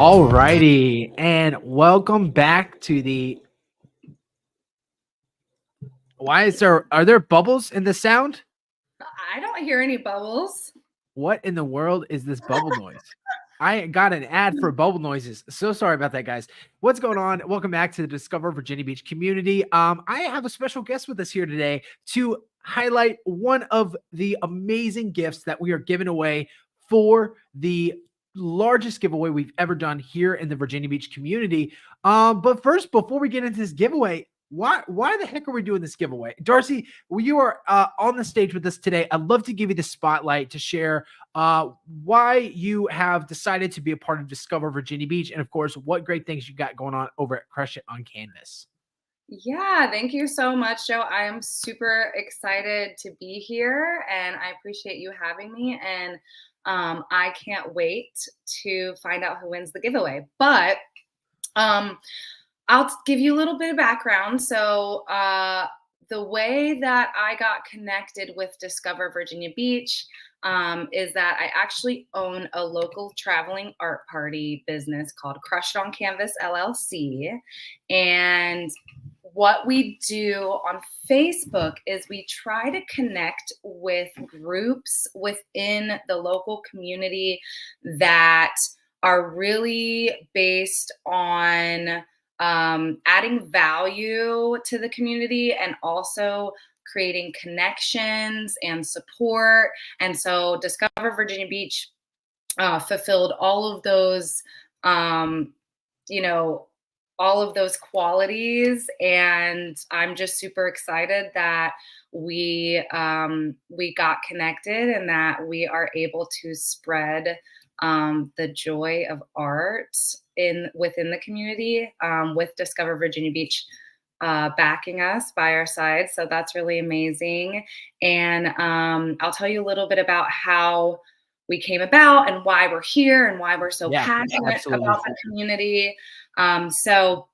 All righty, and welcome back to the. Are there bubbles in the sound? I don't hear any bubbles. What in the world is this bubble noise? I got an ad for bubble noises. So sorry about that, guys. What's going on? Welcome back to the Discover Virginia Beach community. I have a special guest with us here today to highlight one of the amazing gifts that we are giving away for the largest giveaway we've ever done here in the Virginia Beach community. But first, before we get into this giveaway, why the heck are we doing this giveaway? Darcy, you are on the stage with us today. I'd love to give you the spotlight to share why you have decided to be a part of Discover Virginia Beach, and of course, what great things you got going on over at Crush It on Canvas. Yeah, thank you so much, Joe. I am super excited to be here and I appreciate you having me. And I can't wait to find out who wins the giveaway. But um, I'll give you a little bit of background. So, the way that I got connected with Discover Virginia Beach is that I actually own a local traveling art party business called Crushed on Canvas LLC. And what we do on Facebook is we try to connect with groups within the local community that are really based on adding value to the community and also creating connections and support. And so Discover Virginia Beach fulfilled all of those, you know, all of those qualities, and I'm just super excited that we got connected and that we are able to spread the joy of art within the community with Discover Virginia Beach backing us by our side. So that's really amazing. And I'll tell you a little bit about how we came about and why we're here and why we're so passionate about the community. So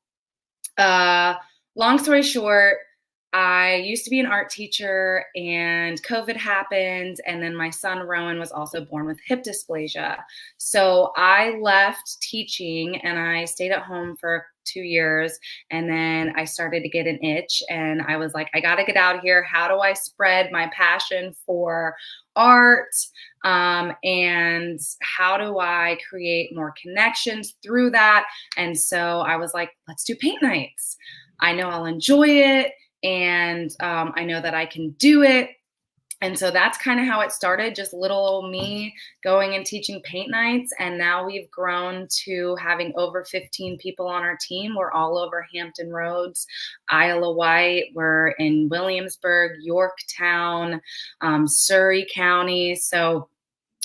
long story short, I used to be an art teacher and COVID happened. And then my son, Rowan, was also born with hip dysplasia. So I left teaching and I stayed at home for 2 years. And then I started to get an itch and I was like, I got to get out of here. How do I spread my passion for art? And how do I create more connections through that? And so I was like, let's do paint nights. I know I'll enjoy it. And I know that I can do it. And so that's kind of how it started, just little old me going and teaching paint nights. And now we've grown to having over 15 people on our team. We're all over Hampton Roads, Isle of Wight. We're in Williamsburg, Yorktown, Surrey County. So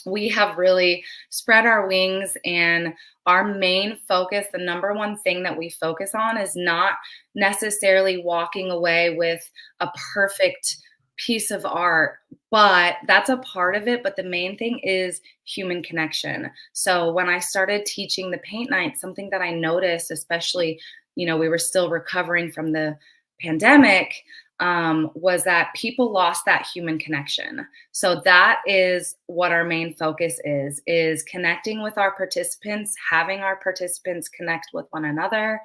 we have really spread our wings, and our main focus, the number one thing that we focus on, is not necessarily walking away with a perfect piece of art, but that's a part of it. But the main thing is human connection. So when I started teaching the paint night, something that I noticed, especially, we were still recovering from the pandemic, was that people lost that human connection. So that is what our main focus is connecting with our participants, having our participants connect with one another,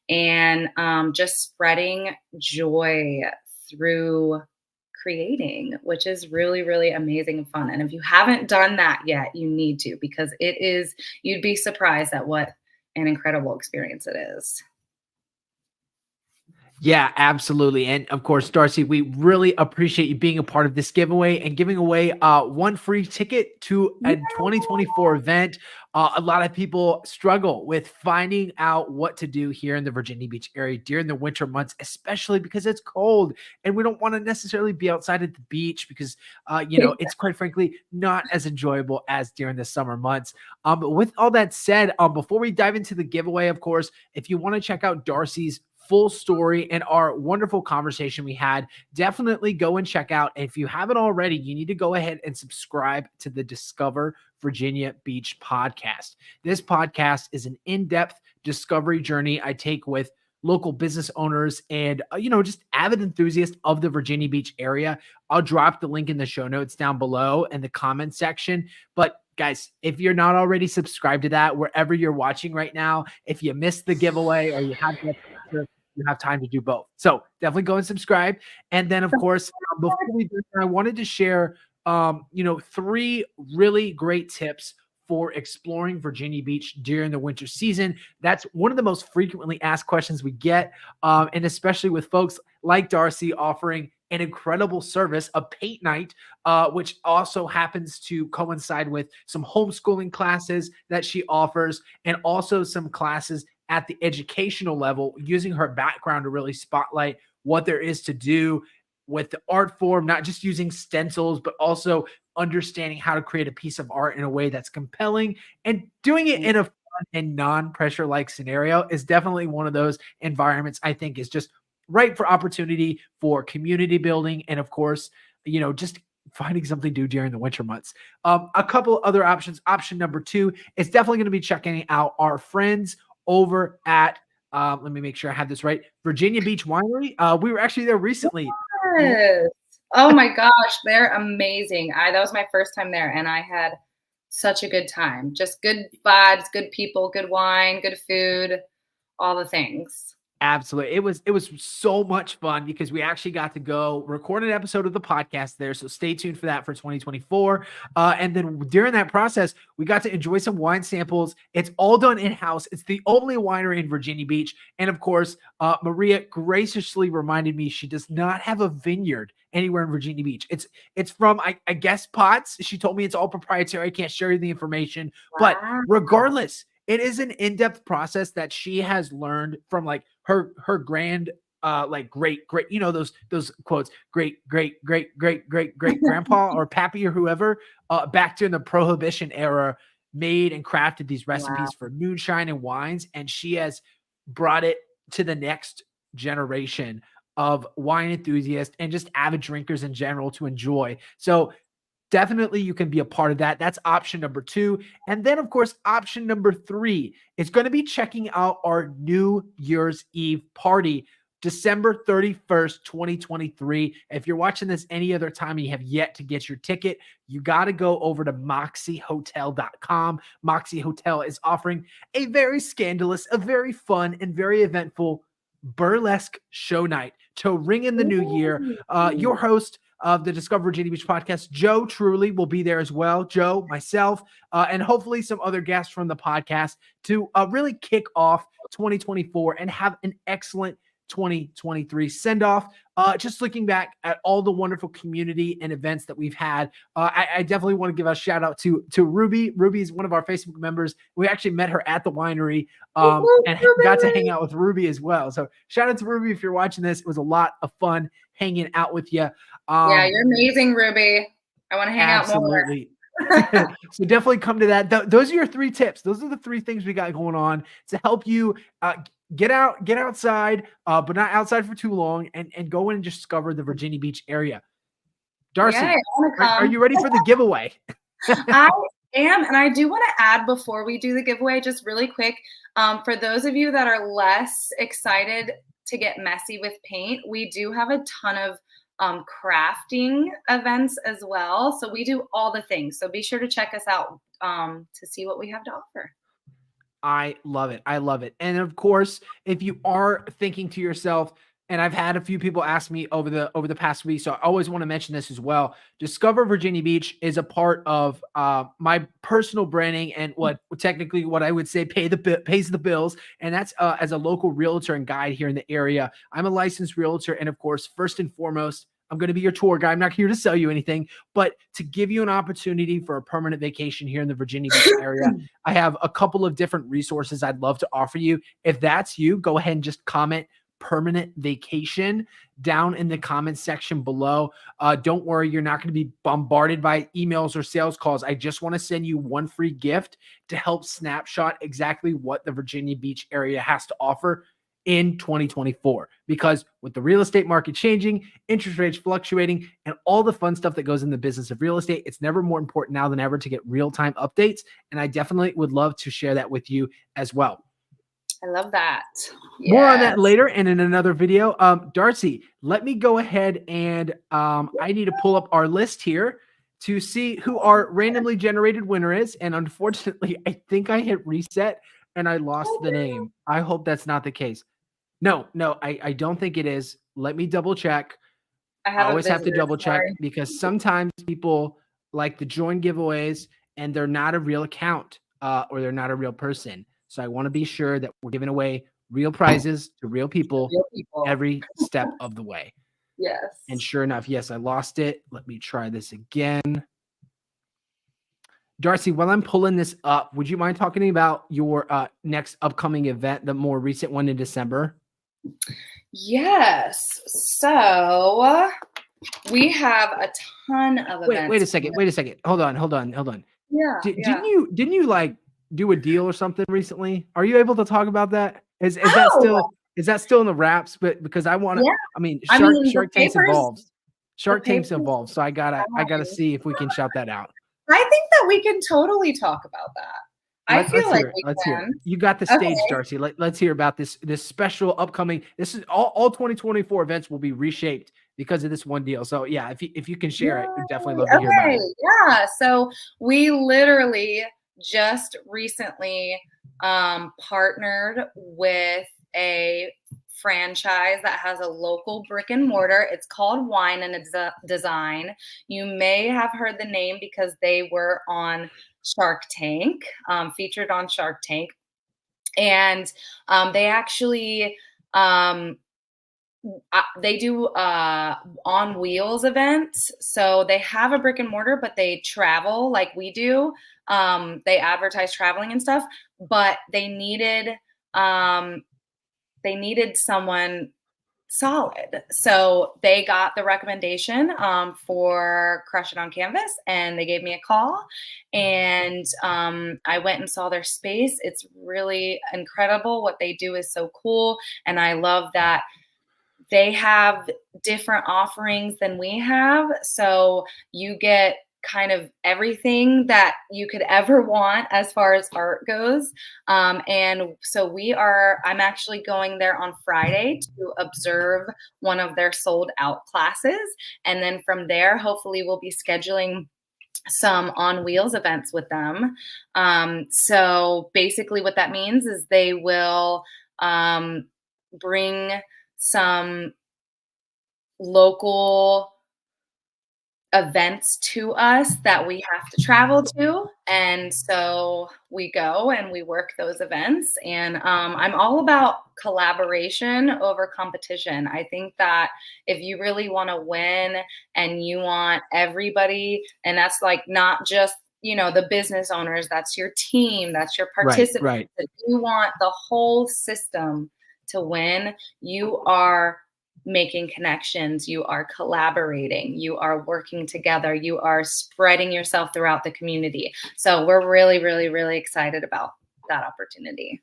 and just spreading joy through creating, which is really, really amazing and fun. And if you haven't done that yet, you need to, because you'd be surprised at what an incredible experience it is. Yeah, absolutely. And of course, Darcy, we really appreciate you being a part of this giveaway and giving away one free ticket to a 2024 event. A lot of people struggle with finding out what to do here in the Virginia Beach area during the winter months, especially because it's cold and we don't want to necessarily be outside at the beach because, it's quite frankly not as enjoyable as during the summer months. But with all that said, before we dive into the giveaway, of course, if you want to check out Darcy's full story and our wonderful conversation we had, definitely go and check out. If you haven't already, you need to go ahead and subscribe to the Discover Virginia Beach podcast. This podcast is an in-depth discovery journey I take with local business owners and, just avid enthusiasts of the Virginia Beach area. I'll drop the link in the show notes down below in the comment section. But guys, if you're not already subscribed to that, wherever you're watching right now, if you missed the giveaway or you have you have time to do both. So definitely go and subscribe. And then, of course, before we do, I wanted to share, 3 really great tips for exploring Virginia Beach during the winter season. That's one of the most frequently asked questions we get, and especially with folks like Darcy offering an incredible service, a paint night, which also happens to coincide with some homeschooling classes that she offers, and also some classes at the educational level, using her background to really spotlight what there is to do with the art form, not just using stencils, but also understanding how to create a piece of art in a way that's compelling, and doing it in a fun and non-pressure like scenario is definitely one of those environments I think is just right for opportunity for community building. And of course, just finding something to do during the winter months. A couple other options. Option number 2 is definitely going to be checking out our friends over at let me make sure I have this right. Virginia Beach Winery. We were actually there recently. Yes. Oh my gosh, they're amazing. That was my first time there, and I had such a good time. Just good vibes, good people, good wine, good food, all the things. Absolutely. It was so much fun because we actually got to go record an episode of the podcast there. So stay tuned for that for 2024. And then during that process, we got to enjoy some wine samples. It's all done in-house. It's the only winery in Virginia Beach. And of course, Maria graciously reminded me she does not have a vineyard anywhere in Virginia Beach. It's from, I guess, Potts. She told me it's all proprietary. I can't share you the information. But Wow. regardless, it is an in-depth process that she has learned from like her grand like great those quotes, great grandpa or pappy or whoever back during the Prohibition era made and crafted these recipes Wow. for moonshine and wines, and she has brought it to the next generation of wine enthusiasts and just avid drinkers in general to enjoy. So definitely you can be a part of that. That's option number 2. And then, of course, option number 3 is going to be checking out our New Year's Eve party, December 31st, 2023. If you're watching this any other time and you have yet to get your ticket, you got to go over to moxiehotel.com. Moxie Hotel is offering a very scandalous, a very fun, and very eventful burlesque show night to ring in the new year. Your host of the Discover Virginia Beach podcast, Joe Truly, will be there as well. Joe, myself, and hopefully some other guests from the podcast to really kick off 2024 and have an excellent 2023 send-off. Just looking back at all the wonderful community and events that we've had, I definitely want to give a shout out to Ruby. Ruby is one of our Facebook members. We actually met her at the winery and got to hang out with Ruby as well. So shout out to Ruby if you're watching this. It was a lot of fun hanging out with you. Yeah, you're amazing, Ruby. I want to hang out more. Absolutely. So definitely come to that. Those are your 3 tips. Those are the 3 things we got going on to help you get outside, but not outside for too long, and go in and just discover the Virginia Beach area. Darcy, Yeah, are you ready for the giveaway? I am, and I do want to add before we do the giveaway, just really quick, for those of you that are less excited to get messy with paint, we do have a ton of crafting events as well. So we do all the things. So be sure to check us out to see what we have to offer. I love it. I love it. And of course, if you are thinking to yourself, and I've had a few people ask me over the past week, so I always want to mention this as well. Discover Virginia Beach is a part of my personal branding and what I would say pays the bills, and that's as a local realtor and guide here in the area. I'm a licensed realtor, and of course, first and foremost, I'm going to be your tour guide. I'm not here to sell you anything, but to give you an opportunity for a permanent vacation here in the Virginia Beach area. I have a couple of different resources I'd love to offer you. If that's you, go ahead and just comment permanent vacation down in the comments section below. Don't worry, you're not going to be bombarded by emails or sales calls. I just want to send you one free gift to help snapshot exactly what the Virginia Beach area has to offer in 2024, because with the real estate market changing, interest rates fluctuating, and all the fun stuff that goes in the business of real estate, it's never more important now than ever to get real-time updates. And I definitely would love to share that with you as well. I love that. More on that later and in another video. Darcy, let me go ahead and I need to pull up our list here to see who our randomly generated winner is. And unfortunately, I think I hit reset and I lost the name. I hope that's not the case. No, I don't think it is. Let me double check. I always have to double check because sometimes people like to join giveaways and they're not a real account or they're not a real person. So I want to be sure that we're giving away real prizes to real people every step of the way. Yes. And sure enough, yes, I lost it. Let me try this again. Darcy, while I'm pulling this up, would you mind talking about your next upcoming event, the more recent one in December? Yes. So we have a ton of events. Wait a second. Hold on. Yeah. Didn't you like do a deal or something recently? Are you able to talk about that? Is that still in the wraps? But because I want to, yeah. Shark Tank's involved. Shark Tank's involved. So I gotta see if we can shout that out. I think that we can totally talk about that. I feel like we can. You got the stage, Darcy. Let's hear about this special upcoming. This is all 2024 events will be reshaped because of this one deal. So yeah, if you can share it, we'd definitely love to hear about it. Yeah. So we literally just recently partnered with a franchise that has a local brick and mortar. It's called Wine and Design. You may have heard the name because they were on Shark Tank, featured on Shark Tank. And they actually, they do on wheels events. So they have a brick and mortar, but they travel like we do. They advertise traveling and stuff, but they needed someone solid. So they got the recommendation for Crush It on Canvas, and they gave me a call, and I went and saw their space. It's really incredible. What they do is so cool. And I love that they have different offerings than we have. So you get kind of everything that you could ever want as far as art goes. And so I'm actually going there on Friday to observe one of their sold out classes. And then from there, hopefully we'll be scheduling some on wheels events with them. So basically what that means is they will bring some local events to us that we have to travel to. And so we go and we work those events. And I'm all about collaboration over competition. I think that if you really want to win and you want everybody, and that's like not just, the business owners, that's your team, that's your participants. Right. If you want the whole system to win, you are making connections, you are collaborating, you are working together, you are spreading yourself throughout the community. So we're really, really, really excited about that opportunity.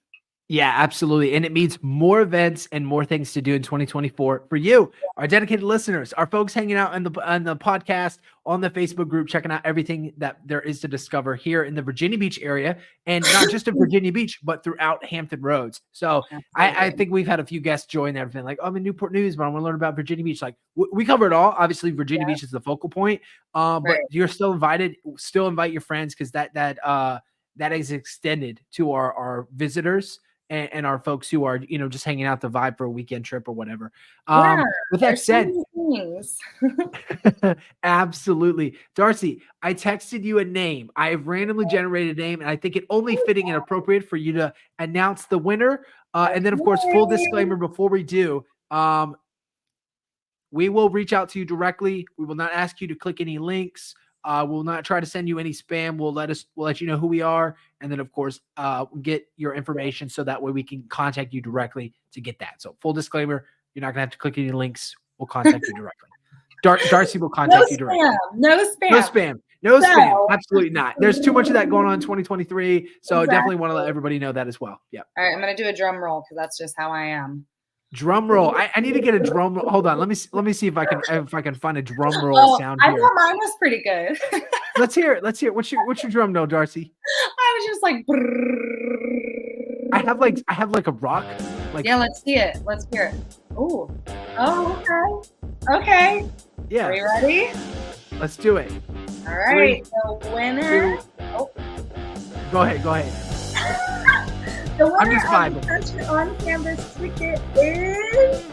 Yeah, absolutely. And it means more events and more things to do in 2024 for you, our dedicated listeners, our folks hanging out on the podcast, on the Facebook group, checking out everything that there is to discover here in the Virginia Beach area, and not just in Virginia Beach, but throughout Hampton Roads. So I think we've had a few guests join there, been like, I'm in Newport News, but I want to learn about Virginia Beach. Like we cover it all. Obviously, Virginia Beach is the focal point, but you're still invited. Still invite your friends because that is extended to our visitors. And our folks who are, just hanging out the vibe for a weekend trip or whatever. With that said, absolutely. Darcy, I texted you a name. I have randomly generated a name, and I think it only fitting and appropriate for you to announce the winner. And then, of course, full disclaimer before we do, we will reach out to you directly. We will not ask you to click any links. We'll not try to send you any spam. We'll let you know who we are. And then, of course, get your information so that way we can contact you directly to get that. So full disclaimer, you're not going to have to click any links. We'll contact you directly. Darcy will contact you directly. No spam. No spam. Absolutely not. There's too much of that going on in 2023. So definitely want to let everybody know that as well. Yeah. All right. I'm going to do a drum roll because that's just how I am. Drum roll. I need to get a drum roll. Hold on. Let me see if I can find a drum roll sound here. I thought mine was pretty good. Let's hear it. What's your drum roll, Darcy? I was just like I have like a rock. Yeah, let's see it. Let's hear it. Oh, okay. Okay. Yeah. Are you ready? Let's do it. All right. The winner. Oh. Go ahead. The I'm winner just of vibing. the Crush It on Canvas ticket is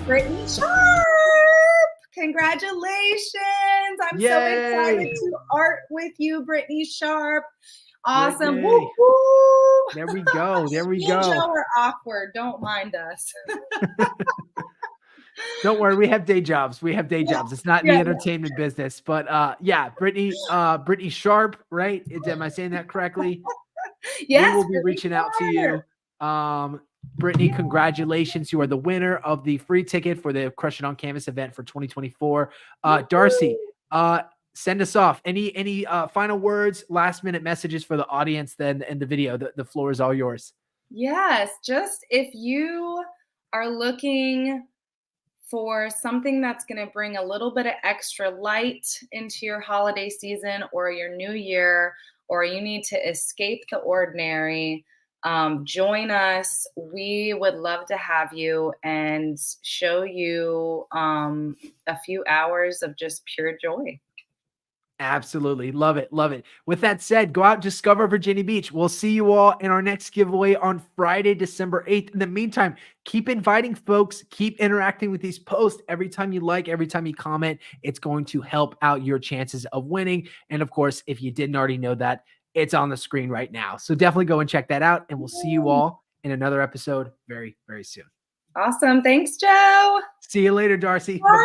Brittany Sharp. Congratulations. I'm so excited Yay. to art with you, Brittany Sharp. Awesome. Brittany. Woo, woo. There we go. There we Me and go. Joe are awkward. Don't mind us. Don't worry, we have day jobs. It's not in the entertainment business, but yeah, Brittany Sharp, right? Am I saying that correctly? Yes. We will be reaching out to you. Brittany, congratulations. You are the winner of the free ticket for the Crush It on Canvas event for 2024. Darcy, send us off. Any final words, last minute messages for the audience then in the video? The floor is all yours. Yes, just if you are looking for something that's going to bring a little bit of extra light into your holiday season or your new year, or you need to escape the ordinary, join us. We would love to have you and show you a few hours of just pure joy. Absolutely. Love it. Love it. With that said, go out, discover Virginia Beach. We'll see you all in our next giveaway on Friday, December 8th. In the meantime, keep inviting folks, keep interacting with these posts. Every time you like, every time you comment, it's going to help out your chances of winning. And of course, if you didn't already know that, it's on the screen right now. So definitely go and check that out. And we'll see you all in another episode very, very soon. Awesome. Thanks, Joe. See you later, Darcy. Bye.